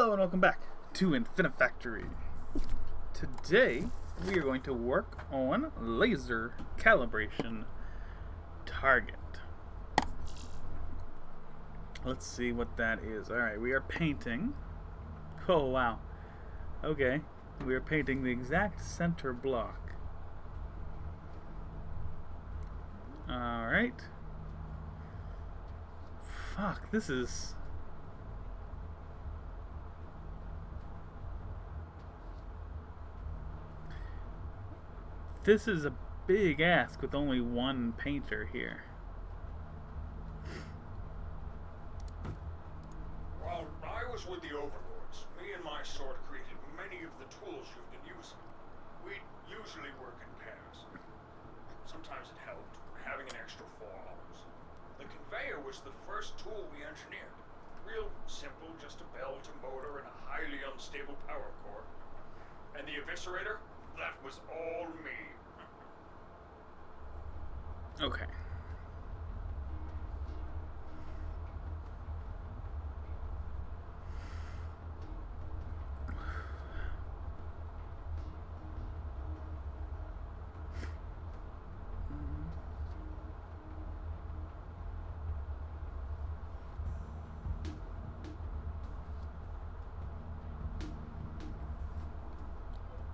Hello and welcome back to Infinifactory. Today we are going to work on laser calibration target. Let's see what that is. Alright, we are painting. Oh wow. Okay, we are painting the exact center block. Alright. Fuck, this is... This is a big ask with only one painter here. While I was with the Overlords, me and my sort created many of the tools you've been using. We usually work in pairs. Sometimes it helped, having an extra 4 arms. The conveyor was the first tool we engineered. Real simple, just a belt, a motor, and a highly unstable power core. And the eviscerator? That was all me. Okay.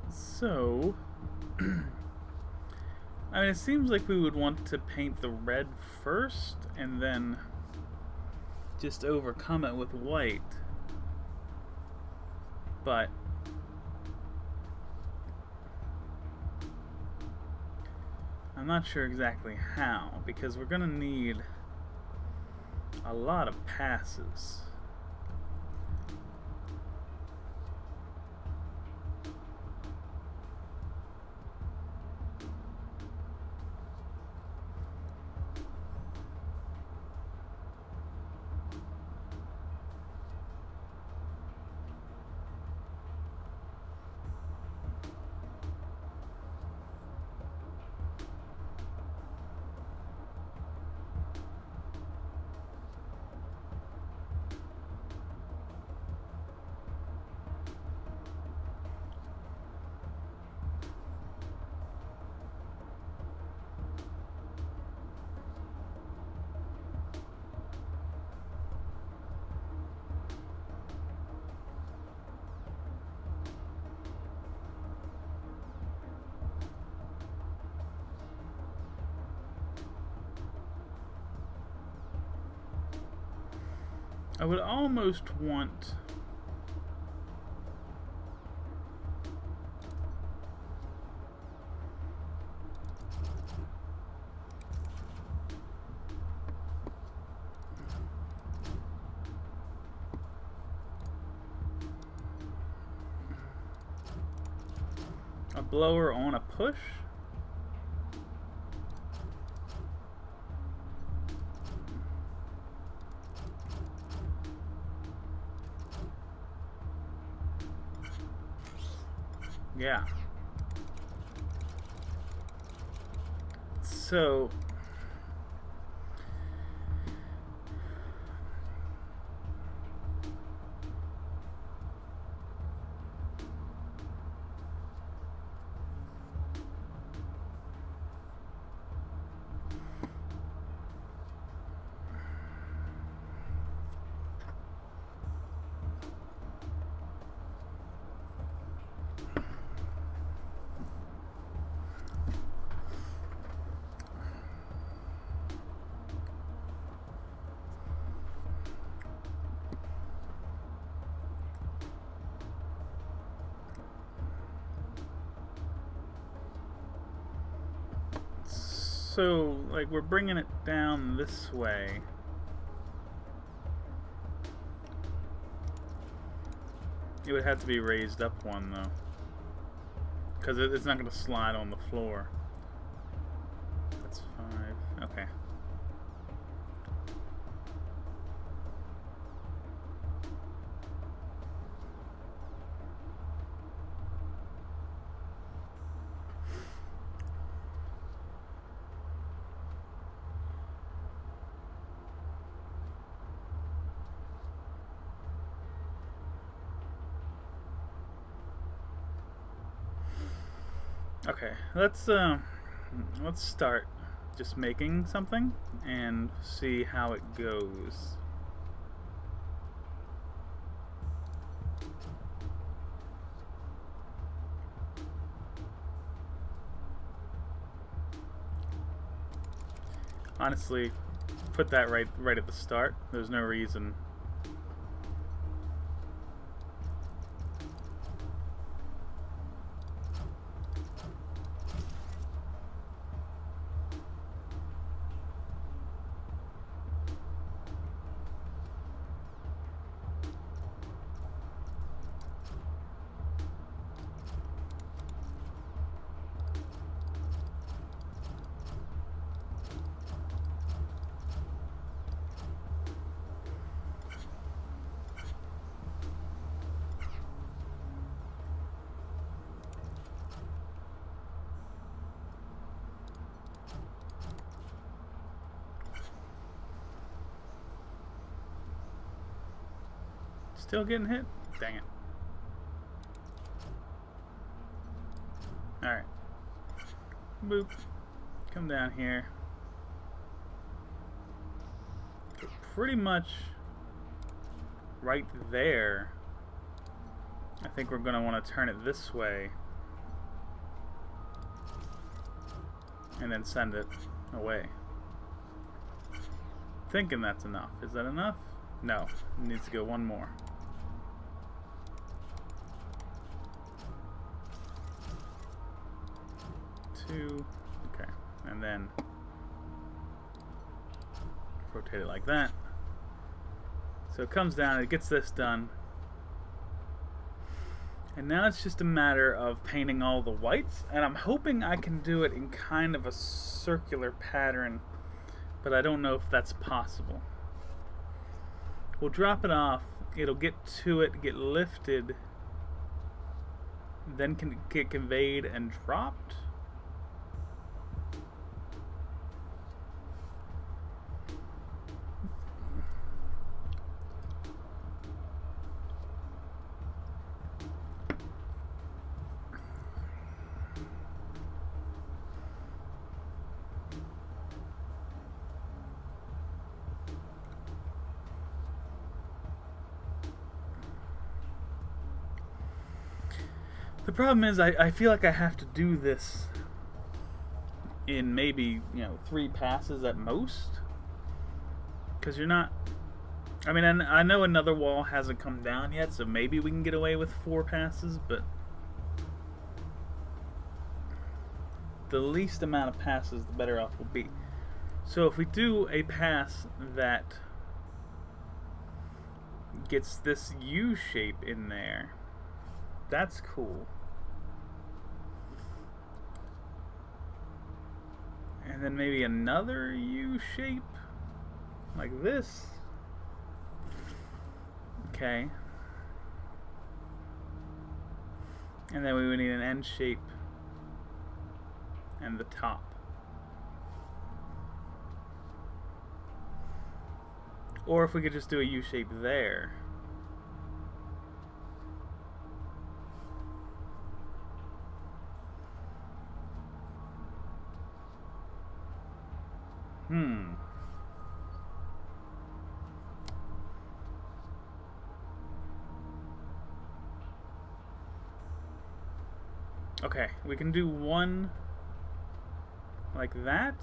So, I mean, it seems like we would want to paint the red first and then just overcome it with white. But I'm not sure exactly how, because we're gonna need a lot of passes. I would almost want a blower on a push. Yeah. So like we're bringing it down this way. It would have to be raised up one though, because it's not going to slide on the floor. That's 5. Okay. Okay, let's start just making something and see how it goes. Honestly, put that right at the start. There's no reason. Still getting hit? Dang it. Alright. Boop. Come down here. So pretty much right there. I think we're going to want to turn it this way. And then send it away. Thinking that's enough. Is that enough? No. It needs to go one more. Two. Okay. And then rotate it like that. So it comes down, it gets this done. And now it's just a matter of painting all the whites, and I'm hoping I can do it in kind of a circular pattern, but I don't know if that's possible. We'll drop it off, it'll get to it, get lifted, then can get conveyed and dropped. The problem is I feel like I have to do this in maybe, 3 passes at most. Because you're not... I mean, I know another wall hasn't come down yet, so maybe we can get away with 4 passes, but... the least amount of passes, the better off we'll be. So if we do a pass that gets this U shape in there, that's cool. And then maybe another U shape, like this. Okay. And then we would need an N shape and the top. Or if we could just do a U shape there. Okay, we can do one like that.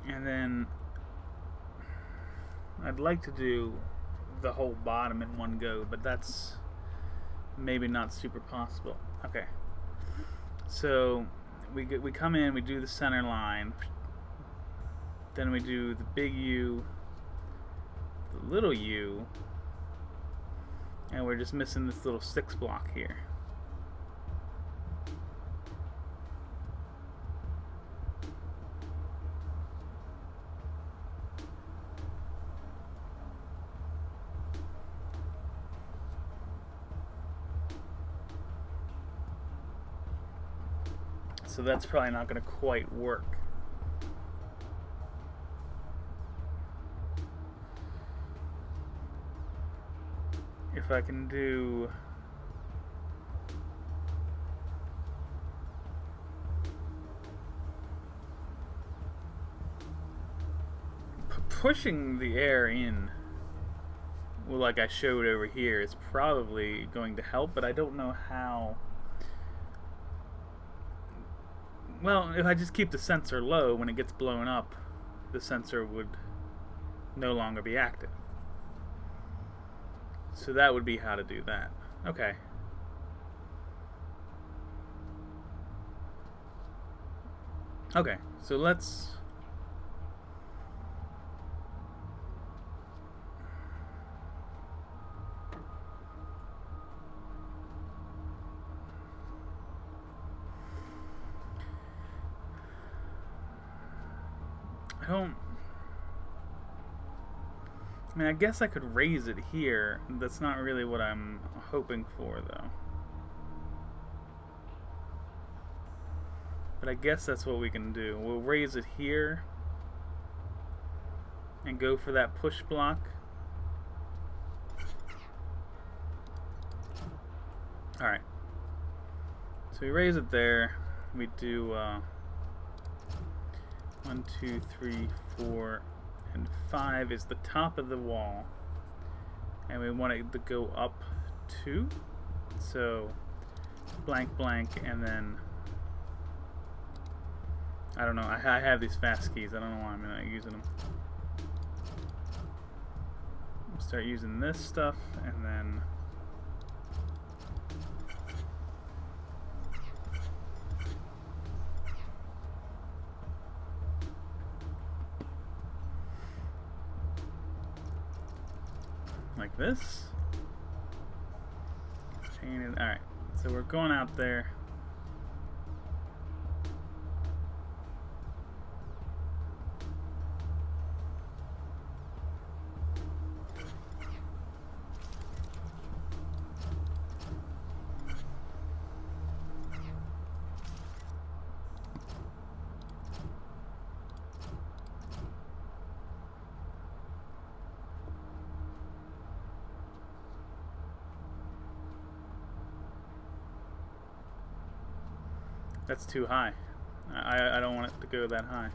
And then I'd like to do the whole bottom in one go, but that's maybe not super possible. Okay. So we come in, we do the center line, then we do the big U, the little U, and we're just missing this little 6 block here. So that's probably not going to quite work. If I can do pushing the air in, well, like I showed over here, is probably going to help, but I don't know how. Well, if I just keep the sensor low, when it gets blown up, the sensor would no longer be active. So that would be how to do that. Okay. Okay, so let's... I mean, I guess I could raise it here. That's not really what I'm hoping for, though. But I guess that's what we can do. We'll raise it here and go for that push block. Alright. So we raise it there. We do 1, 2, 3, 4, and 5 is the top of the wall. And we want it to go up 2. So blank, blank, and then... I don't know. I have these fast keys. I don't know why I'm not using them. Start using this stuff, and then... like this. Painted. Alright. So we're going out there. That's too high. I don't want it to go that high.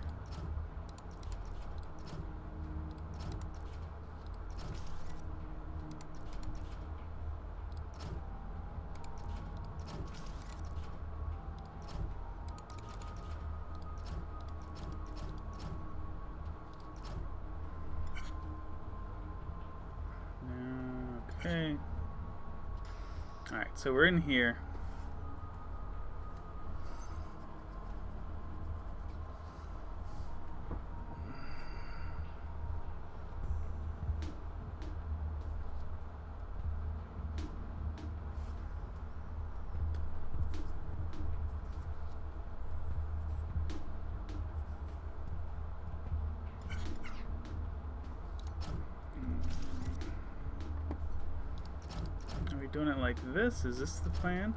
Okay. Alright, so we're in here. Doing it like this? Is this the plan?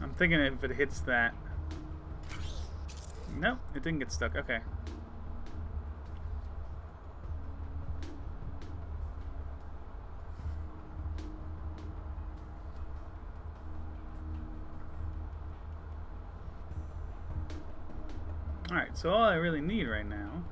I'm thinking if it hits that... Nope, it didn't get stuck. Okay. Alright, so all I really need right now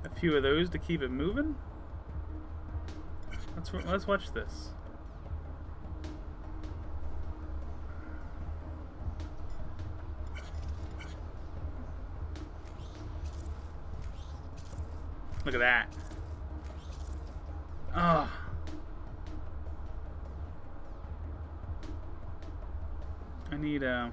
a few of those to keep it moving. Let's watch this. Look at that. Oh. I need a...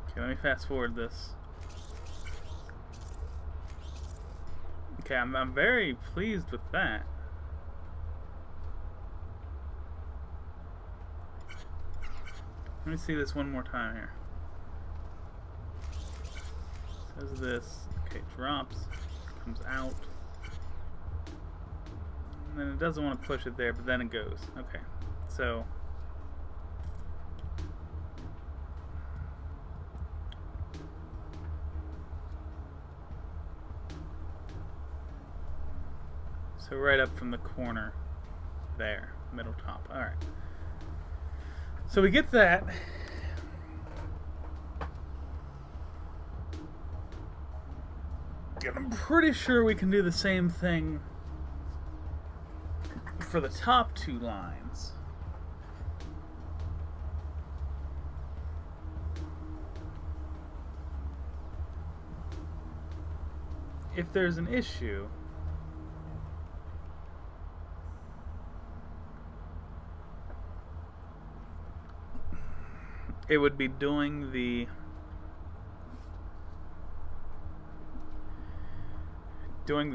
Okay, let me fast forward this. Okay, I'm very pleased with that. Let me see this one more time here. Does this. Okay, drops. Comes out. And then it doesn't want to push it there, but then it goes. Okay. So. So right up from the corner there. Middle top. Alright. So we get that. And I'm pretty sure we can do the same thing for the top two lines. If there's an issue, it would be doing the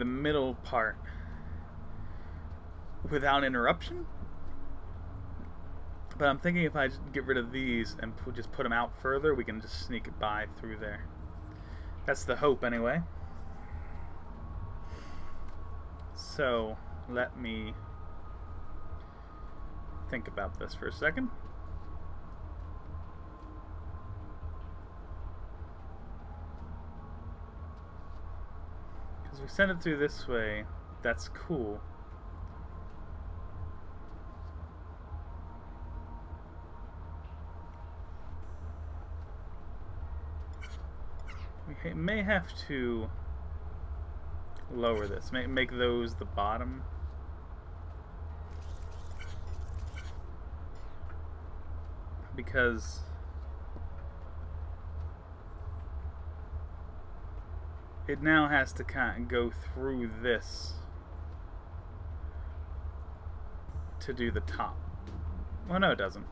middle part without interruption. But I'm thinking if I get rid of these and just put them out further, we can just sneak it by through there. That's the hope anyway. So let me think about this for a second. Because we send it through this way, that's cool. We may have to lower this, make those the bottom. Because it now has to kind of go through this to do the top. Well, no, it doesn't.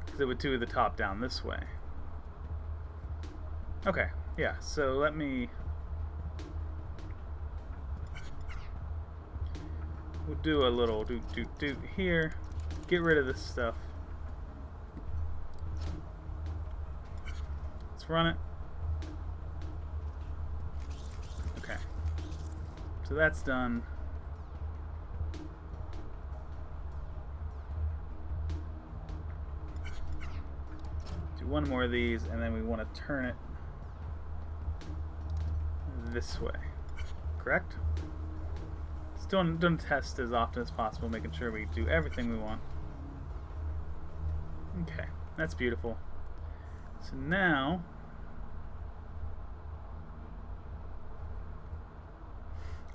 Because it would do the top down this way. Okay, yeah, so let me... We'll do a little doot here. Get rid of this stuff. Let's run it. Okay. So that's done. Do one more of these, and then we want to turn it this way. Correct? Still don't test as often as possible, making sure we do everything we want. Okay, that's beautiful. So now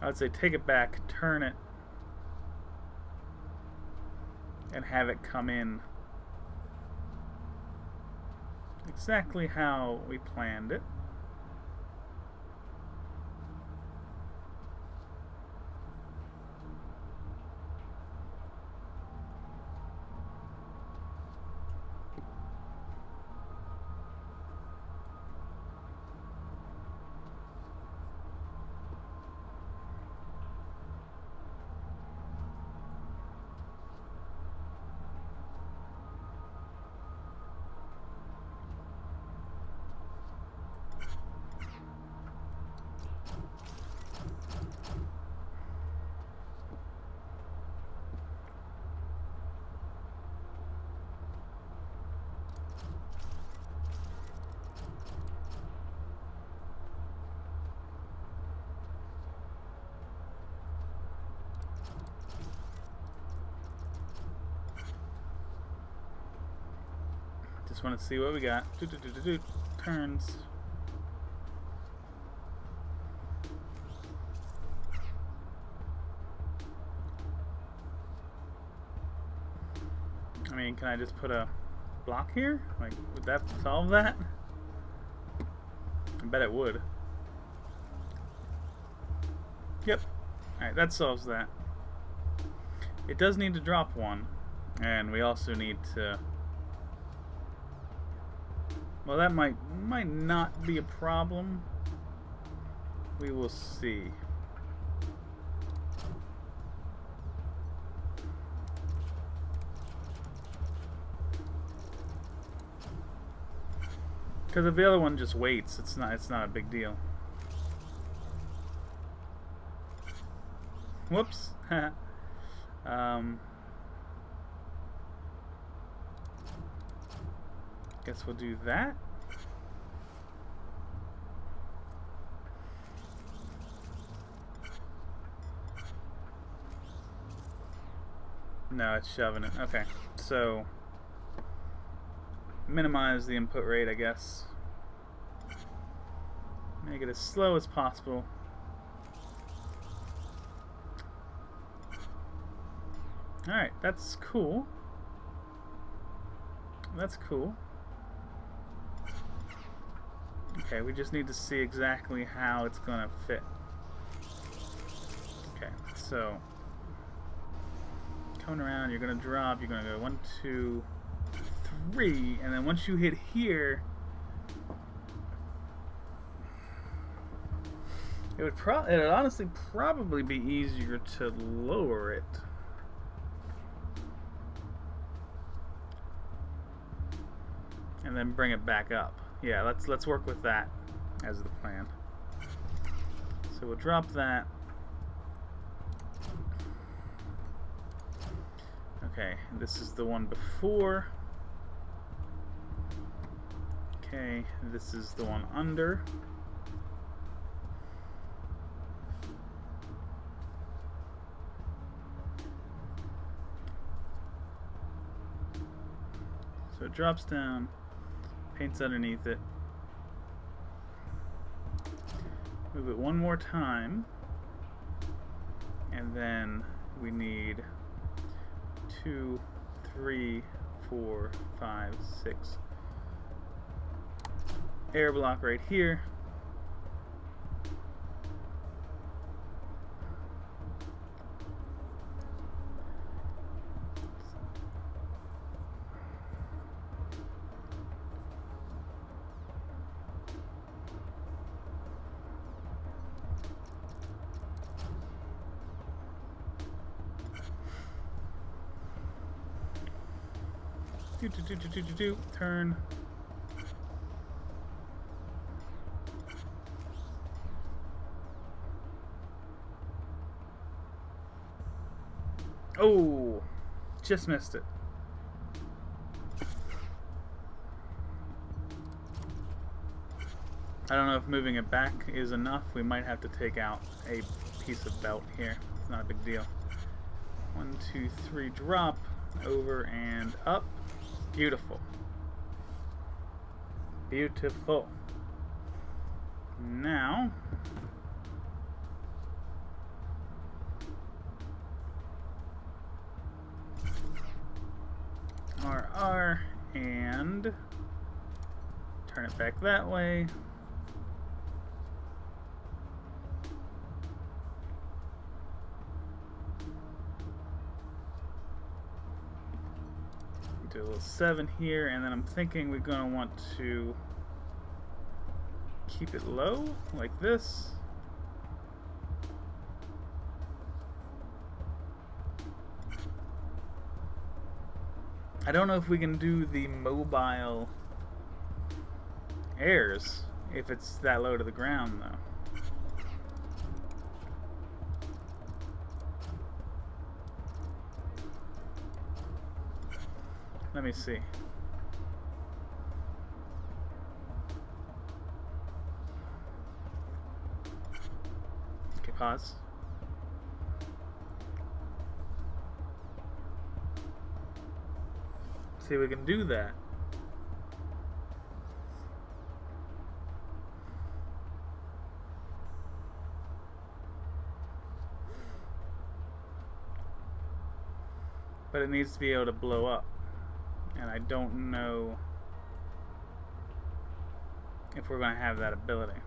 I would say take it back, turn it, and have it come in exactly how we planned it. Just want to see what we got. Turns. I mean, can I just put a block here? Like, would that solve that? I bet it would. Yep. Alright, that solves that. It does need to drop one. And we also need to... Well, that might not be a problem. We will see. Because if the other one just waits, it's not a big deal. Whoops. Guess we'll do that. No, it's shoving it. Okay, so minimize the input rate, I guess. Make it as slow as possible. Alright, that's cool. That's cool. Okay, we just need to see exactly how it's gonna fit. Okay, so coming around, you're gonna drop, you're gonna go 1, 2, 3, and then once you hit here, it would honestly probably be easier to lower it. And then bring it back up. Yeah, let's work with that as the plan. So we'll drop that. Okay, this is the one before. Okay, this is the one under. So it drops down, paints underneath it. Move it one more time, and then we need 2, 3, 4, 5, 6. Air block right here. Turn. Oh, just missed it. I don't know if moving it back is enough. We might have to take out a piece of belt here. It's not a big deal. 1, 2, 3, drop, over and up. Beautiful. Beautiful. Now, RR and turn it back that way. Do a little 7 here, and then I'm thinking we're going to want to keep it low, like this. I don't know if we can do the mobile airs if it's that low to the ground, though. Let me see. Okay, pause. See if we can do that. But it needs to be able to blow up. And I don't know if we're going to have that ability.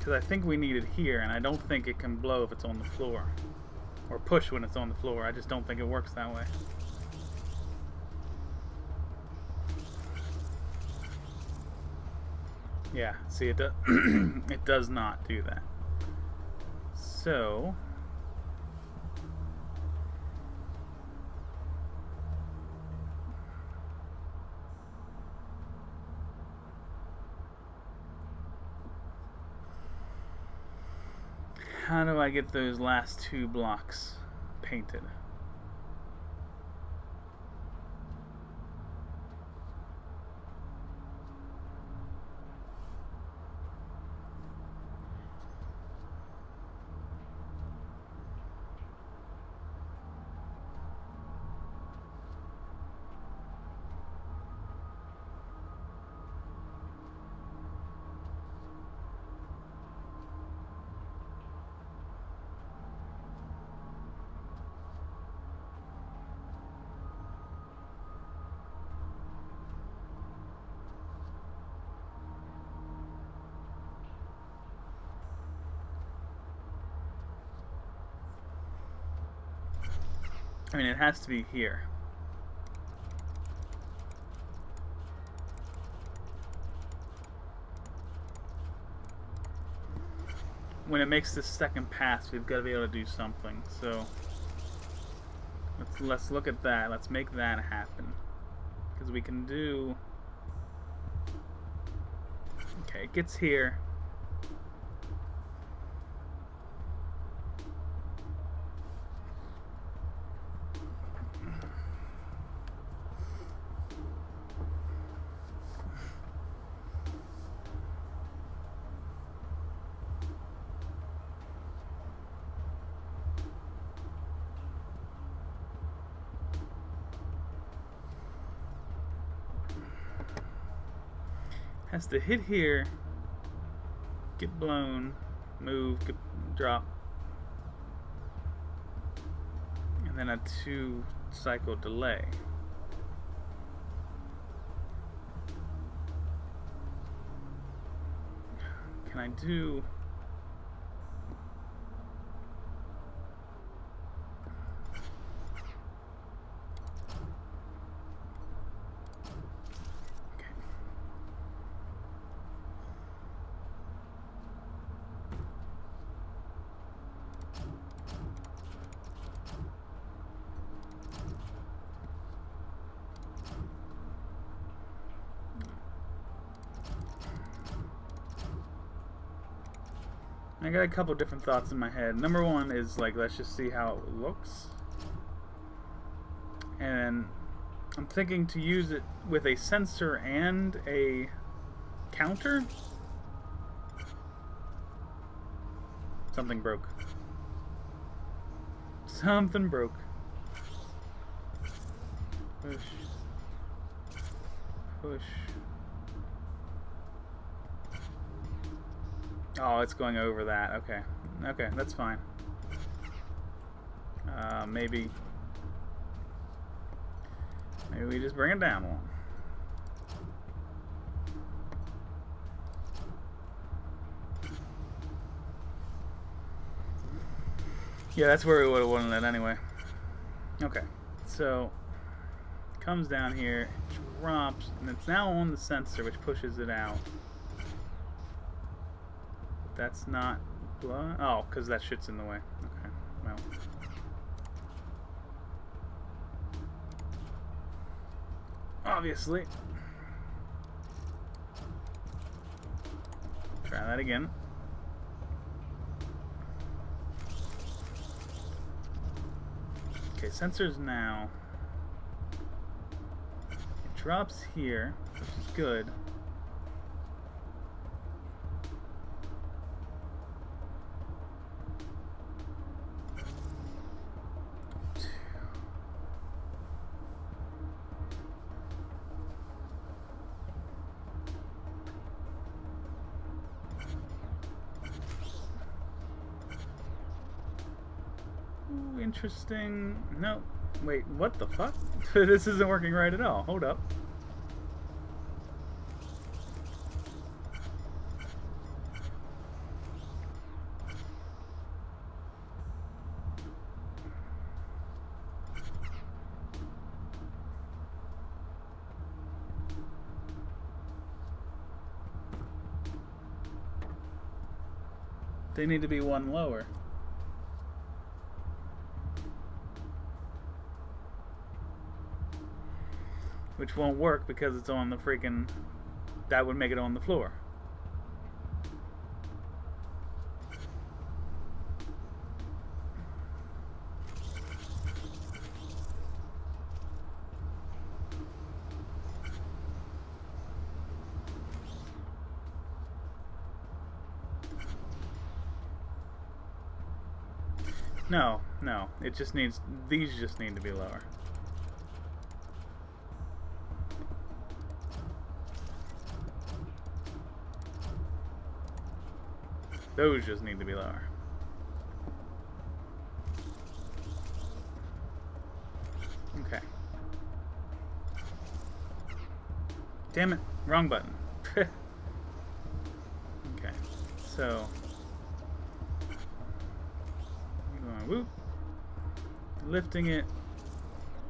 Because I think we need it here, and I don't think it can blow if it's on the floor. Or push when it's on the floor. I just don't think it works that way. Yeah, see, it does. It does not do that. So how do I get those last two blocks painted? I mean, it has to be here. When it makes this second pass, we've got to be able to do something. So let's look at that. Let's make that happen. Because we can do... Okay, it gets here. Has to hit here, get blown, move, get, drop, and then a 2-cycle delay. Can I do... I got a couple different thoughts in my head. Number one is like, let's just see how it looks. And I'm thinking to use it with a sensor and a counter. Something broke. Something broke. Push. Push. Oh, it's going over that. Okay. Okay, that's fine. Maybe we just bring it down one. Yeah, that's where we would have wanted it anyway. Okay, so comes down here, drops, and it's now on the sensor, which pushes it out. That's not blown. Oh, because that shit's in the way. Okay, well. Obviously. Try that again. Okay, sensors now. It drops here, which is good. Interesting. No. Wait, what the fuck? This isn't working right at all. Hold up. They need to be one lower. Which won't work because it's on the freaking... That would make it on the floor. No, no. It just needs... These just need to be lower. Those just need to be lower. Okay. Damn it. Wrong button. Okay. So... Whoop. Lifting it,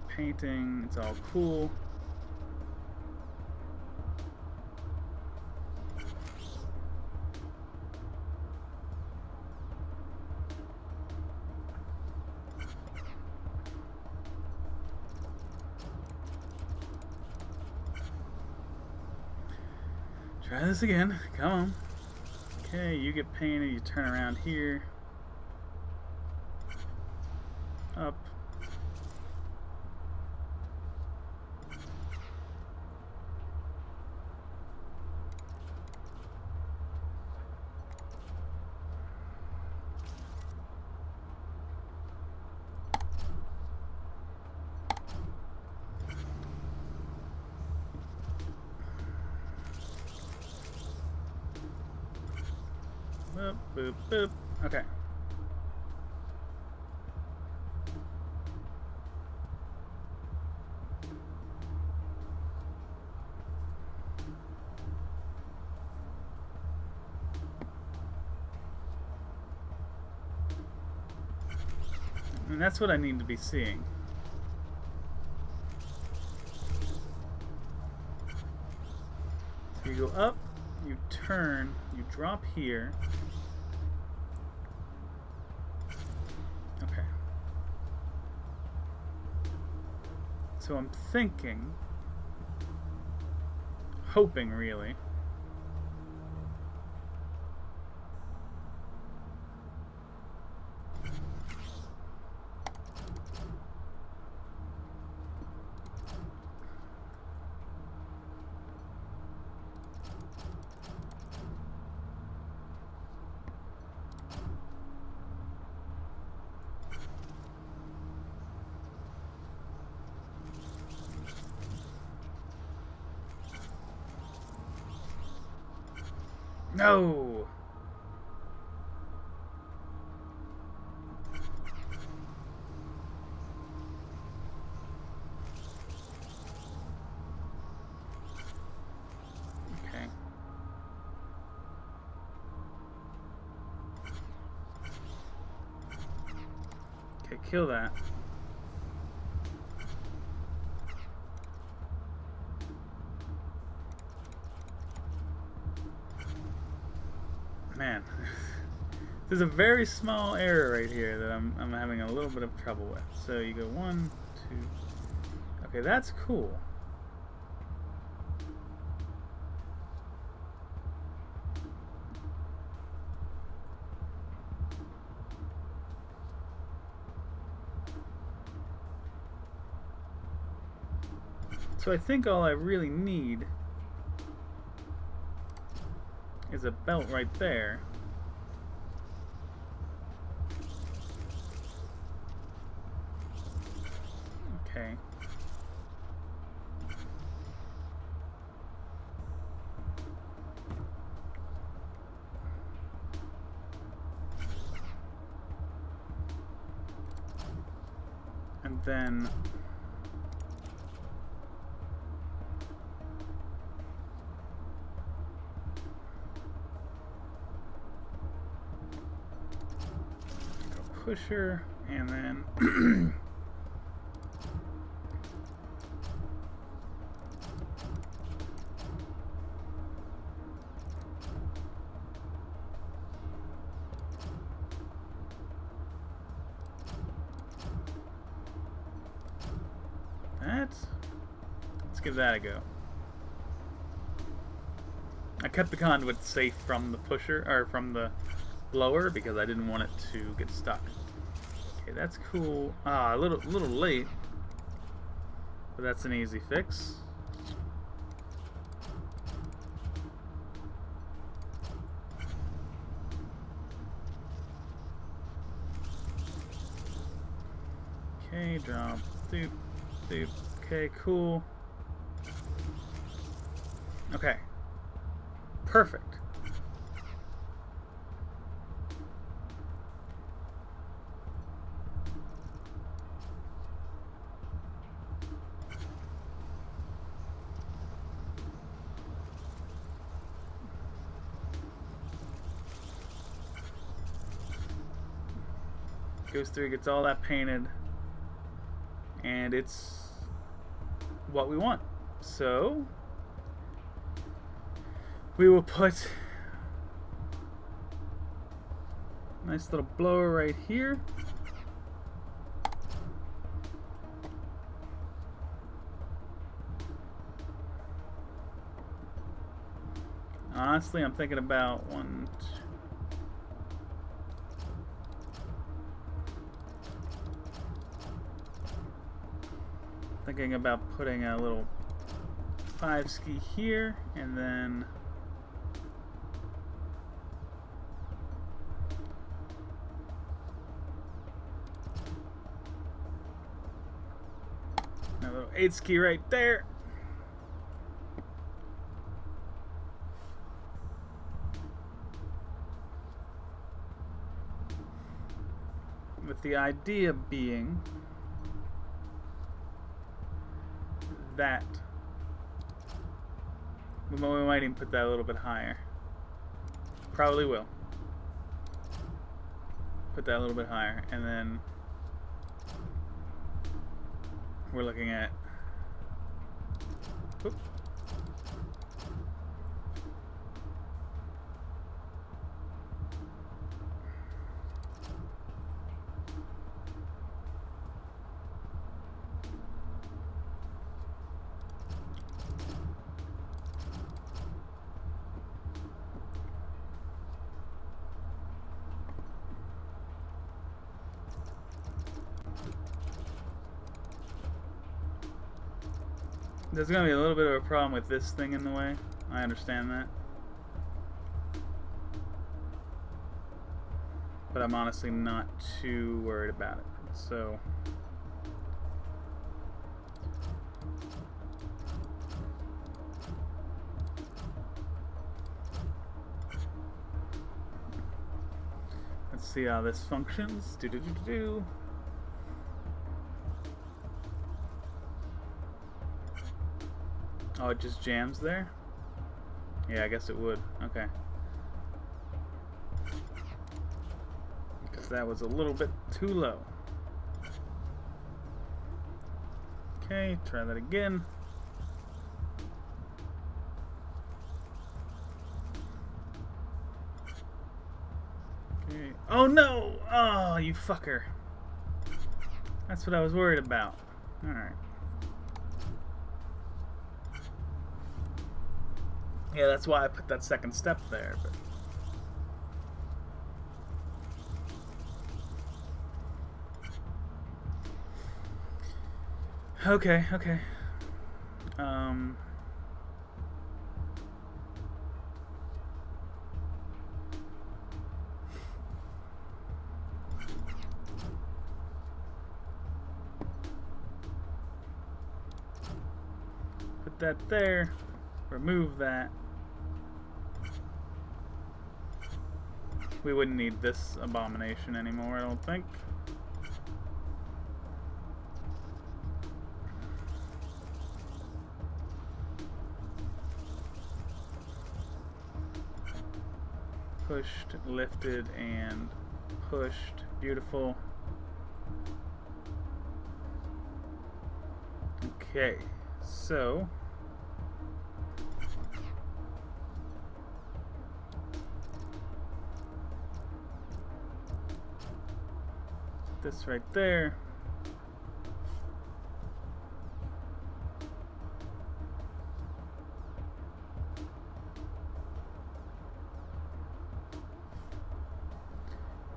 painting, it's all cool. Try this again. Come on. Okay, you get painted, you turn around here. Up. Boop, boop, boop. Okay. And that's what I need to be seeing. So you go up, you turn, you drop here. Okay. So I'm thinking, hoping really, no. Okay. Okay, kill that. Man, there's a very small error right here that I'm having a little bit of trouble with. So you go 1, 2. Okay, that's cool. So I think all I really need is a belt right there. Okay. And then pusher, and then give that a go. I kept the conduit safe from the pusher, or from the blower, because I didn't want it to get stuck. Okay, that's cool. Ah, a little late, but that's an easy fix. Okay, drop, doop, doop. Okay, cool. Okay. Perfect. Goes through, gets all that painted, and it's what we want. So we will put a nice little blower right here. Honestly, I'm thinking about one, two. Thinking about putting a little 5 ski here, and then a little 8 ski right there. With the idea being that we might even put that a little bit higher. Probably will. Put that a little bit higher, and then we're looking at. Whoop. There's gonna be a little bit of a problem with this thing in the way. I understand that. But I'm honestly not too worried about it. So let's see how this functions. Do. Oh, it just jams there? Yeah, I guess it would. Okay. Because that was a little bit too low. Okay, try that again. Okay. Oh no! Oh, you fucker. That's what I was worried about. Alright. Yeah, that's why I put that second step there, but okay. Put that there. Remove that. We wouldn't need this abomination anymore, I don't think. Pushed, lifted, and pushed. Beautiful. Okay, so this right there.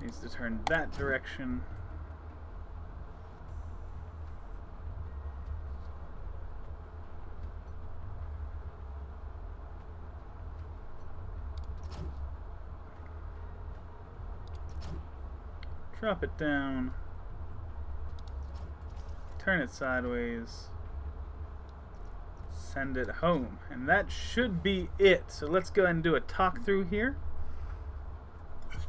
Needs to turn that direction. Drop it down. Turn it sideways. Send it home. And that should be it. So let's go ahead and do a talk through here.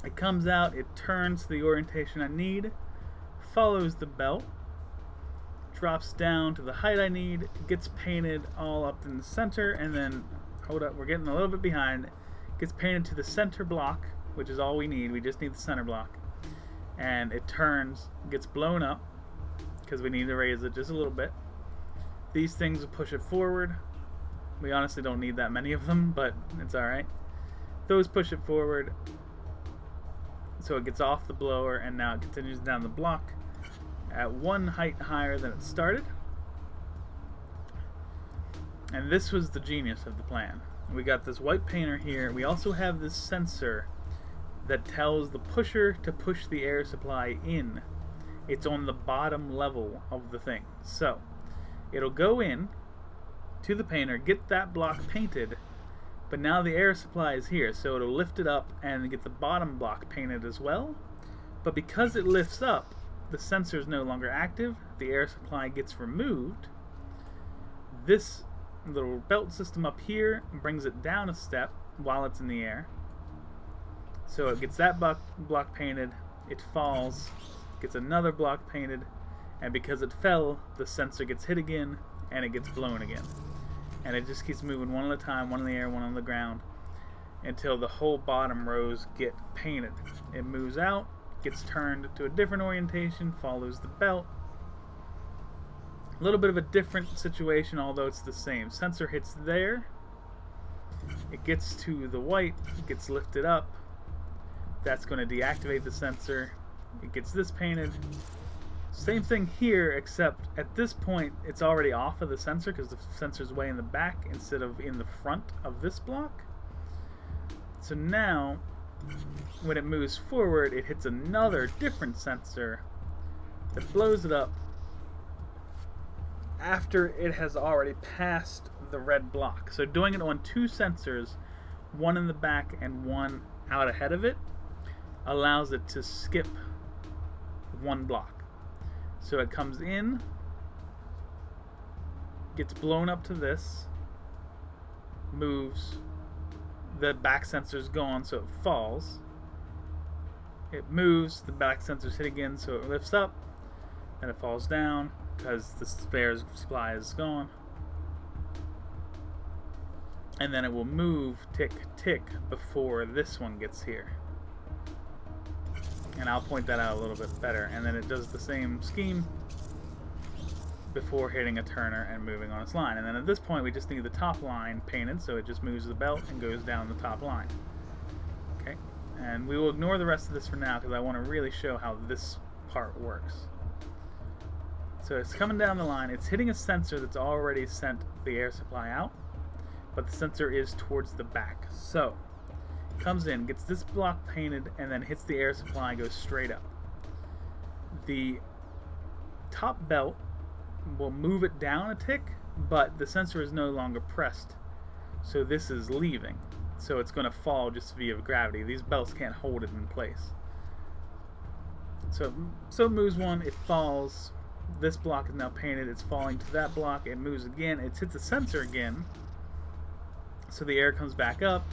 It comes out, it turns to the orientation I need, follows the belt, drops down to the height I need, gets painted all up in the center, and then, hold up, we're getting a little bit behind, gets painted to the center block, which is all we need, we just need the center block, and it turns, gets blown up, because we need to raise it just a little bit. These things will push it forward. We honestly don't need that many of them, but it's alright. Those push it forward. So it gets off the blower, and now it continues down the block at one height higher than it started. And this was the genius of the plan. We got this white painter here. We also have this sensor that tells the pusher to push the air supply in. It's on the bottom level of the thing. So it'll go in to the painter, get that block painted, but now the air supply is here, so it'll lift it up and get the bottom block painted as well. But because it lifts up, the sensor is no longer active, the air supply gets removed. This little belt system up here brings it down a step while it's in the air. So it gets that block painted, it falls, gets another block painted, and because it fell, the sensor gets hit again, and it gets blown again. And it just keeps moving one at a time, one in the air, one on the ground, until the whole bottom rows get painted. It moves out, gets turned to a different orientation, follows the belt. A little bit of a different situation, although it's the same. Sensor hits there, it gets to the white, it gets lifted up. That's going to deactivate the sensor. It gets this painted. Same thing here, except at this point it's already off of the sensor because the sensor's way in the back instead of in the front of this block. So now when it moves forward, it hits another different sensor that blows it up after it has already passed the red block. So doing it on two sensors, one in the back and one out ahead of it, allows it to skip one block. So it comes in, gets blown up to this, moves, the back sensor's gone, so it falls. It moves, the back sensor's hit again, so it lifts up, and it falls down because the spare supply is gone. And then it will move tick tick before this one gets here. And I'll point that out a little bit better. And then it does the same scheme before hitting a turner and moving on its line. And then at this point we just need the top line painted, so it just moves the belt and goes down the top line. Okay, and we will ignore the rest of this for now because I want to really show how this part works. So it's coming down the line, it's hitting a sensor that's already sent the air supply out, but the sensor is towards the back. So comes in, gets this block painted, and then hits the air supply, goes straight up. The top belt will move it down a tick, but the sensor is no longer pressed, so this is leaving. So it's going to fall just via gravity. These belts can't hold it in place. So it moves one, it falls. This block is now painted, it's falling to that block, it moves again, it hits the sensor again, so the air comes back up.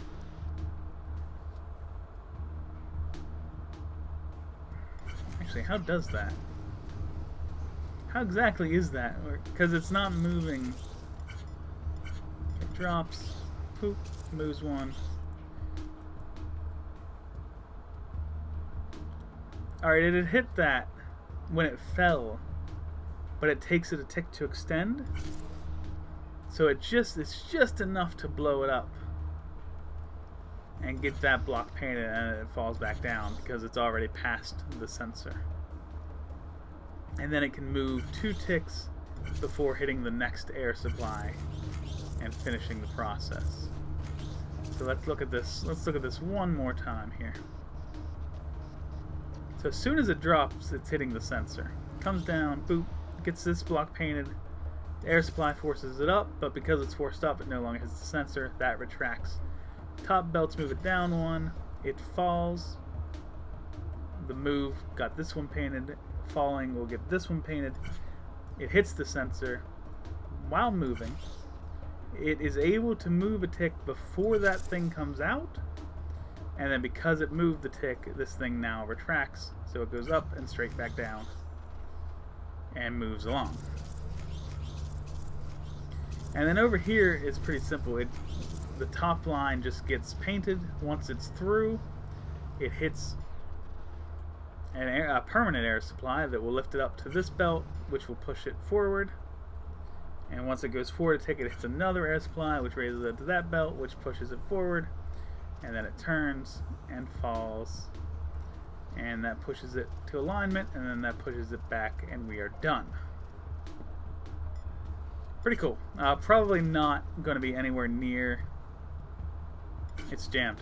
Actually, how does that? How exactly is that? Because it's not moving. It drops, poop, moves one. Alright, it had hit that when it fell, but it takes it a tick to extend. So it's just enough to blow it up and get that block painted, and it falls back down because it's already past the sensor. And then it can move 2 ticks before hitting the next air supply and finishing the process. So let's look at this. Let's look at this one more time here. So as soon as it drops, it's hitting the sensor. Comes down, boop, gets this block painted. The air supply forces it up, but because it's forced up, it no longer hits the sensor. That retracts. Top belts move it down one. It falls. The move got this one painted. Falling will get this one painted. It hits the sensor while moving. It is able to move a tick before that thing comes out, and then because it moved the tick, this thing now retracts, so it goes up and straight back down and moves along. And then over here it's pretty simple. The top line just gets painted. Once it's through, it hits a permanent air supply that will lift it up to this belt, which will push it forward. And once it goes forward, it hits another air supply, which raises it to that belt, which pushes it forward. And then it turns and falls. And that pushes it to alignment, and then that pushes it back, and we are done. Pretty cool. Probably not going to be anywhere near... It's jammed.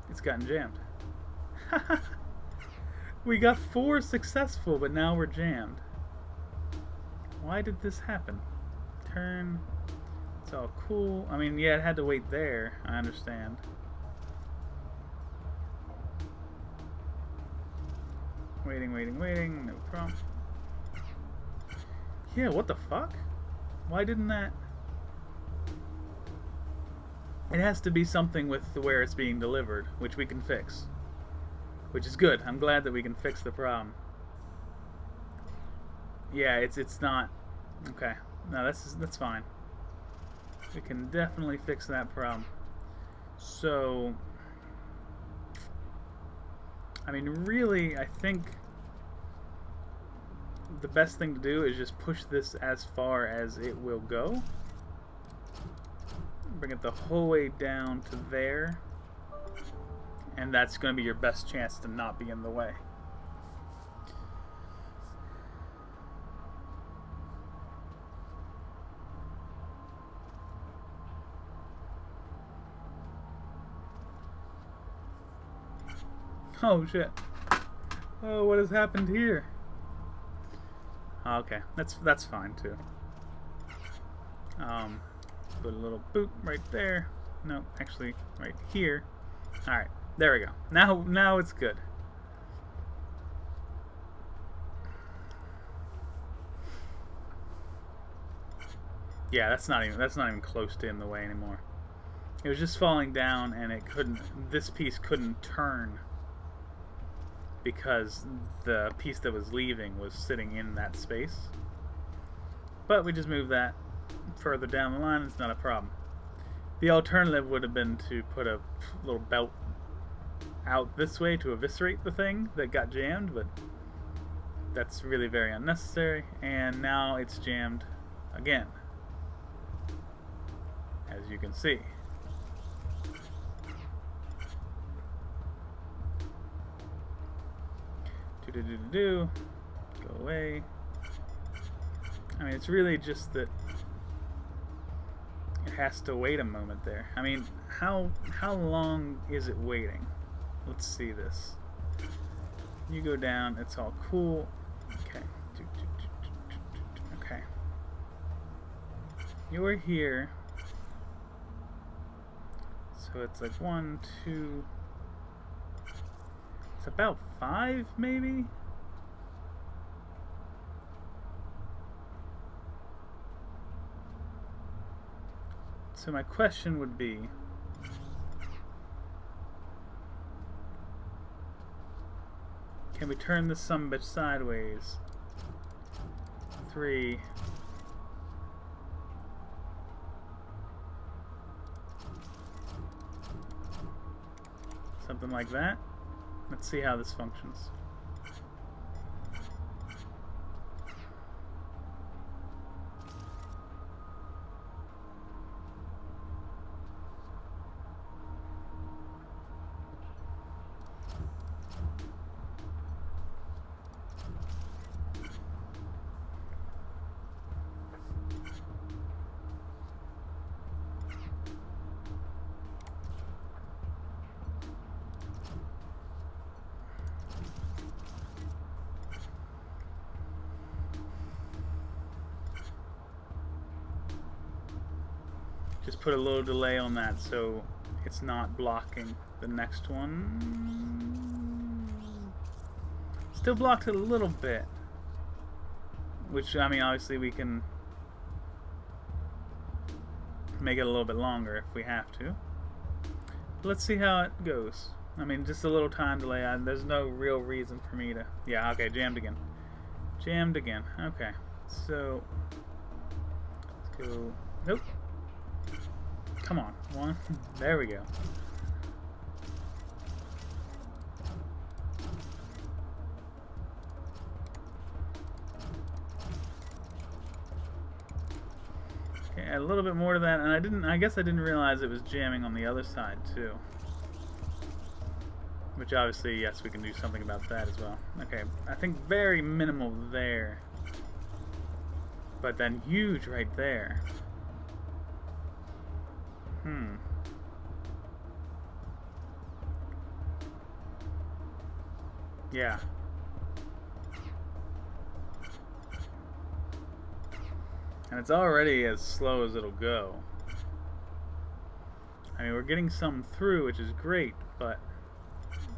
It's gotten jammed. We got 4 successful, but now we're jammed. Why did this happen? Turn. It's all cool. I mean, yeah, it had to wait there. I understand. Waiting, waiting, waiting. No problem. Yeah, what the fuck? Why didn't that... It has to be something with where it's being delivered, which we can fix. Which is good. I'm glad that we can fix the problem. Yeah, it's not... Okay. No, that's fine. We can definitely fix that problem. So... I mean, really, I think... the best thing to do is just push this as far as it will go. Bring it the whole way down to there. And that's going to be your best chance to not be in the way. Oh shit. Oh, what has happened here? Okay, that's fine too. Put a little boot right there. No, actually right here. Alright, there we go. Now it's good. Yeah, that's not even close to in the way anymore. It was just falling down, and this piece couldn't turn because the piece that was leaving was sitting in that space. But we just moved that further down the line. It's not a problem. The alternative would have been to put a little belt out this way to eviscerate the thing that got jammed, but that's really very unnecessary. And now it's jammed again, as you can see. Go away. I mean, it's really just that it has to wait a moment there. I mean, how long is it waiting? Let's see this. You go down, it's all cool. Okay. Okay. You're here. So it's like 1, 2... It's about 5, maybe? So my question would be... Can we turn this sumbitch sideways? 3... Something like that. Let's see how this functions. just put a little delay on that so it's not blocking the next one. Still blocked it a little bit, which, I mean, obviously we can make it a little bit longer if we have to. But let's see how it goes. I mean, just a little time delay. There's no real reason for me to... Yeah, okay, jammed again. Jammed again. Okay, so... let's go... Nope. Come on. One. There we go. Okay, add a little bit more to that, and I guess I didn't realize it was jamming on the other side, too. Which obviously, yes, we can do something about that as well. Okay, I think very minimal there. But then huge right there. Yeah. And it's already as slow as it'll go. I mean, we're getting some through, which is great, but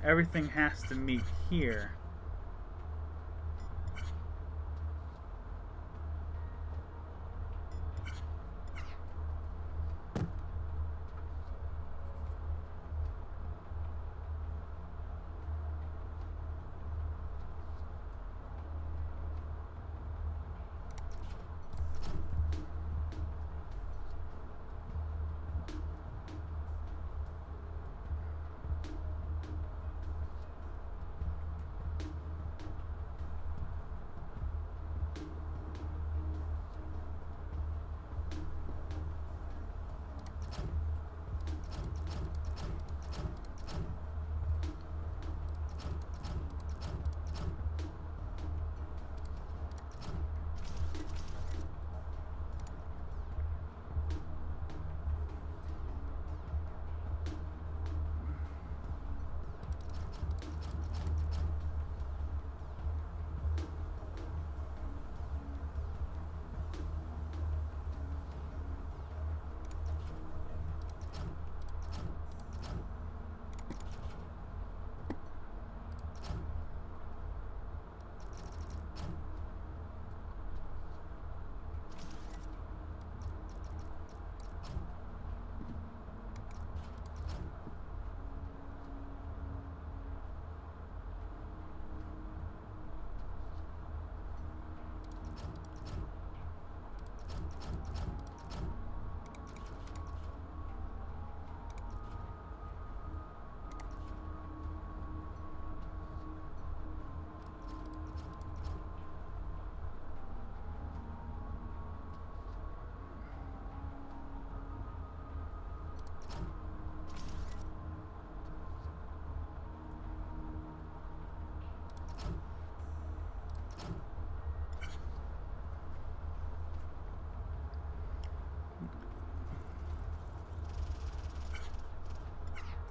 everything has to meet here.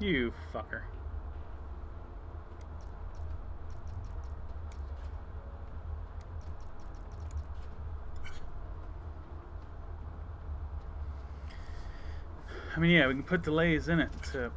You fucker. I mean, yeah, we can put delays in it to...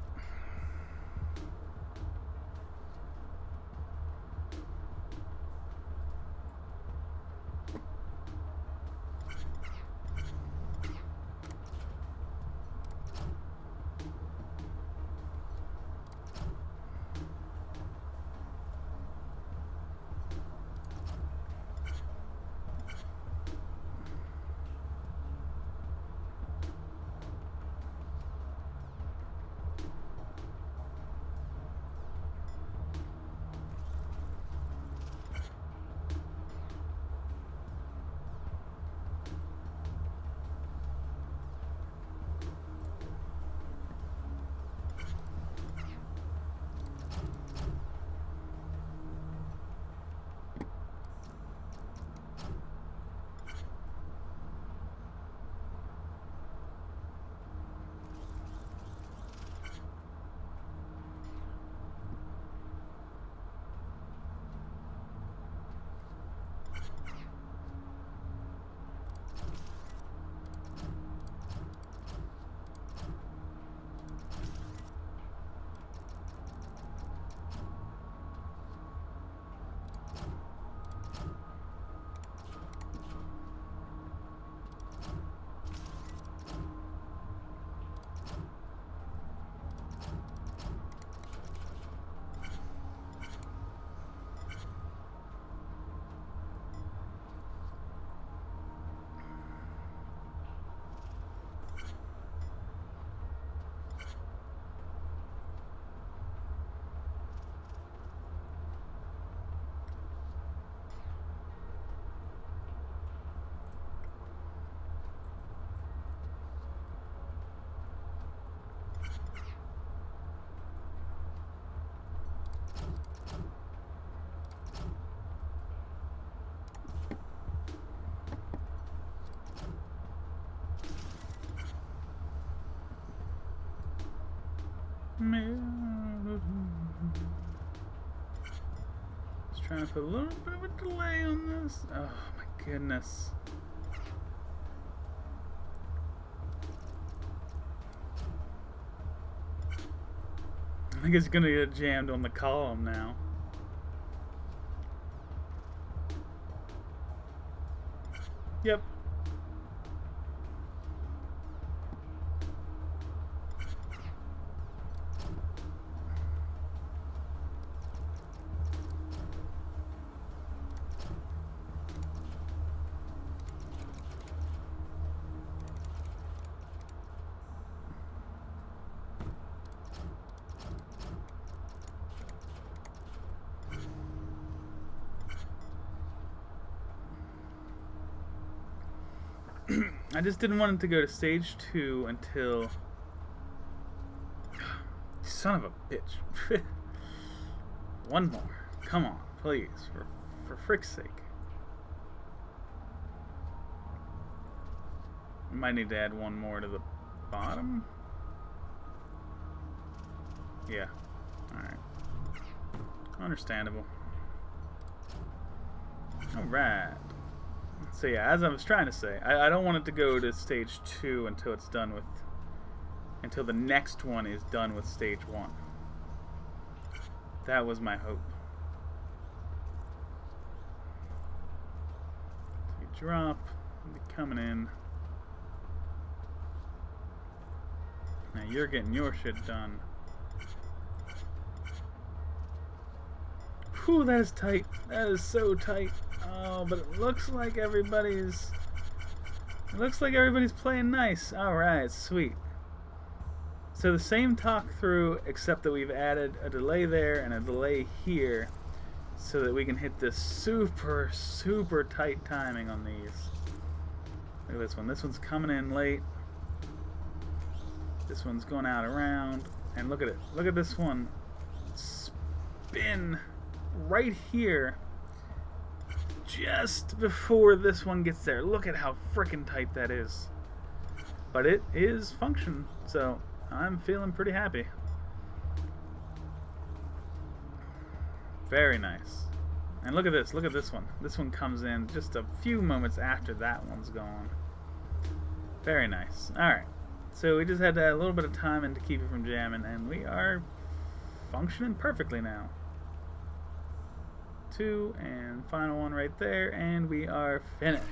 trying to put a little bit of a delay on this. Oh my goodness. I think it's gonna get jammed on the column now. Yep. I just didn't want it to go to stage 2 until... Son of a bitch. One more. Come on, please. For frick's sake. Might need to add one more to the bottom. Yeah. Alright. Understandable. Alright. So yeah, as I was trying to say, I don't want it to go to stage 2 until it's done with... Until the next one is done with stage 1. That was my hope. So you drop, be coming in. Now you're getting your shit done. Whew, that is tight. That is so tight. Oh, but it looks like everybody's... It looks like everybody's playing nice. Alright, sweet. So the same talk through, except that we've added a delay there and a delay here, so that we can hit this super, super tight timing on these. Look at this one. This one's coming in late. This one's going out around. And look at it. Look at this one. Spin right here. Just before this one gets there. Look at how frickin' tight that is. But it is function, so I'm feeling pretty happy. Very nice. And look at this one. This one comes in just a few moments after that one's gone. Very nice. Alright. So we just had to add a little bit of time in to keep it from jamming, and we are functioning perfectly now. 2 and final one right there, and we are finished.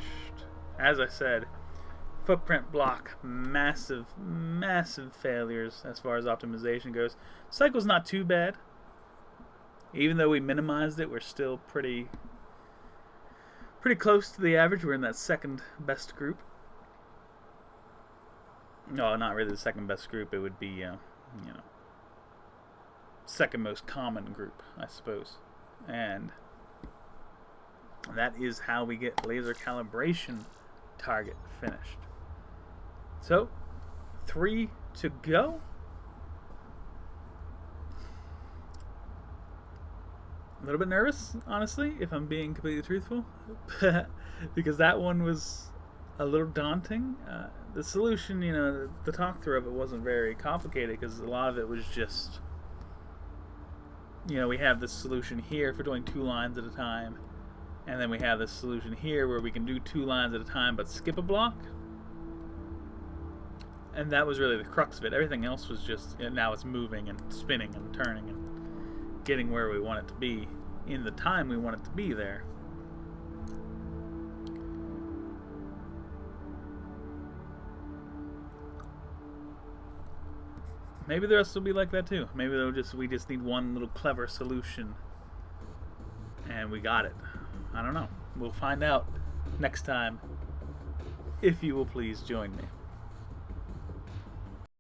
As I said, footprint block, massive failures as far as optimization goes. Cycle's not too bad. Even though we minimized it, we're still pretty close to the average. We're in that second best group. No, not really the second best group. It would be, you know, second most common group, I suppose. And that is how we get laser calibration target finished. So, 3 to go. A little bit nervous, honestly, if I'm being completely truthful, because that one was a little daunting. The solution, you know, the talk through of it wasn't very complicated, because a lot of it was just, you know, we have this solution here for doing 2 lines at a time, and then we have this solution here where we can do 2 lines at a time but skip a block. And that was really the crux of it. Everything else was just, you know, now it's moving and spinning and turning and getting where we want it to be in the time we want it to be there. Maybe the rest will be like that too. Maybe we just need one little clever solution and we got it. I don't know. We'll find out next time, if you will please join me.